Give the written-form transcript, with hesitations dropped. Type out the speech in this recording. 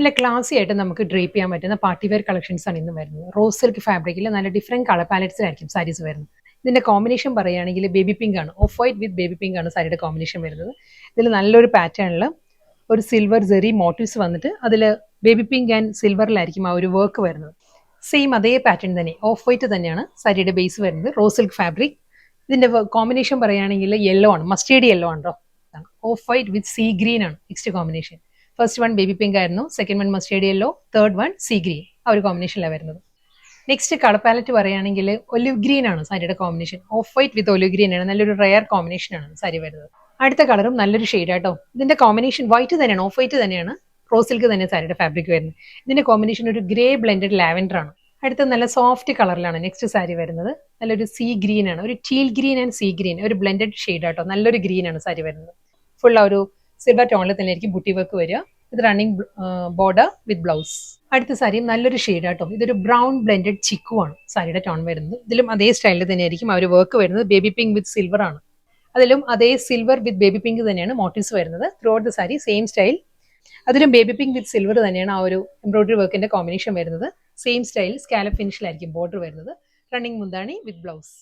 നല്ല ക്ലാസി ആയിട്ട് നമുക്ക് ഡ്രേപ്പ് ചെയ്യാൻ പറ്റുന്ന പാർട്ടി വെയർ കളക്ഷൻസ് ആണ് ഇന്ന് വരുന്നത്. റോസ് സിൽക്ക് ഫാബ്രിക്കിൽ നല്ല ഡിഫറെന്റ് കളർ പാലറ്റ്സിലായിരിക്കും സാരീസ് വരുന്നത്. ഇതിന്റെ കോമ്പിനേഷൻ പറയുകയാണെങ്കിൽ ബേബി പിങ്ക് ആണ്, of white with baby pink ആണ് സാരിയുടെ കോമ്പിനേഷൻ വരുന്നത്. ഇതിൽ നല്ലൊരു പാറ്റേണിൽ ഒരു സിൽവർ ജെറി മോട്ടീവ്സ് വന്നിട്ട് അതിൽ ബേബി പിങ്ക് ആൻഡ് സിൽവറിലായിരിക്കും ആ ഒരു വർക്ക് വരുന്നത്. സെയിം അതേ പാറ്റേൺ തന്നെ ഓഫ് വൈറ്റ് തന്നെയാണ് സാരിയുടെ ബേസ് വരുന്നത്. Rose silk fabric. ഇതിന്റെ കോമ്പിനേഷൻ പറയുകയാണെങ്കിൽ യെല്ലോ ആണ്, മസ്റ്റേർഡ് യെല്ലോ ആണോ. Off white with sea green ആണ് next combination. First one baby pink ആയിരുന്നു, second one mustard yellow, third one sea green. ആ ഒരു കോമ്പിനേഷനിലാണ് വരുന്നത്. നെക്സ്റ്റ് കളർ പാലറ്റ് പറയുകയാണെങ്കിൽ ഒലിവ് ഗ്രീൻ ആണ് സാരിയുടെ combination. Off white with olive green ആണ്, നല്ലൊരു റെയർ കോമ്പിനേഷൻ ആണ് സാരി വരുന്നത്. അടുത്ത കളറും നല്ലൊരു ഷെയ്ഡ് ആട്ടോ. ഇതിന്റെ കോമ്പിനേഷൻ വൈറ്റ് തന്നെയാണ്, ഓഫ് വൈറ്റ് തന്നെയാണ്, റോസ് സിൽക്ക് തന്നെ സാരിയുടെ ഫാബ്രിക് വരുന്നത്. ഇതിന്റെ കോമ്പിനേഷൻ ഒരു ഗ്രേ ബ്ലെൻഡഡ് ലാവൻഡർ ആണ്. അടുത്ത നല്ല സോഫ്റ്റ് കളറിലാണ് നെക്സ്റ്റ് സാരി വരുന്നത്. നല്ലൊരു സീ ഗ്രീൻ ആണ്, ഒരു teal green and see green, ഒരു ബ്ലെൻഡഡ് ഷെയ്ഡ് ആട്ടോ. നല്ലൊരു ഗ്രീൻ ആണ് സാരി വരുന്നത്. ഫുൾ ആ ഒരു സിൽവർ ടോണിൽ തന്നെ ആയിരിക്കും ബുട്ടി വർക്ക് വരിക. ഇത് റണ്ണിങ് ബോർഡർ വിത്ത് ബ്ലൗസ്. അടുത്ത സാരിയും നല്ലൊരു ഷെയ്ഡ് ആട്ടോ. ഇതൊരു ബ്രൗൺ ബ്ലെൻഡഡ് ചിക്കു ആണ് സാരിയുടെ ടോൺ വരുന്നത്. ഇതിലും അതേ സ്റ്റൈലിൽ തന്നെയായിരിക്കും ആ ഒരു വർക്ക് വരുന്നത്. ബേബി പിങ്ക് വിത്ത് സിൽവർ ആണ്. അതിലും അതേ സിൽവർ വിത്ത് ബേബി പിങ്ക് തന്നെയാണ് മോട്ടീവ്സ് വരുന്നത്. Through out the sari same style. അതിലും ബേബി പിങ്ക് വിത്ത് സിൽവർ തന്നെയാണ് ആ ഒരു എംബ്രോയിഡറി വർക്കിന്റെ കോമ്പിനേഷൻ വരുന്നത്. സെയിം സ്റ്റൈൽ സ്കാലപ്പ് ഫിനിഷിലായിരിക്കും ബോർഡർ വരുന്നത്. റണ്ണിങ് മുന്താണി വിത്ത് ബ്ലൗസ്.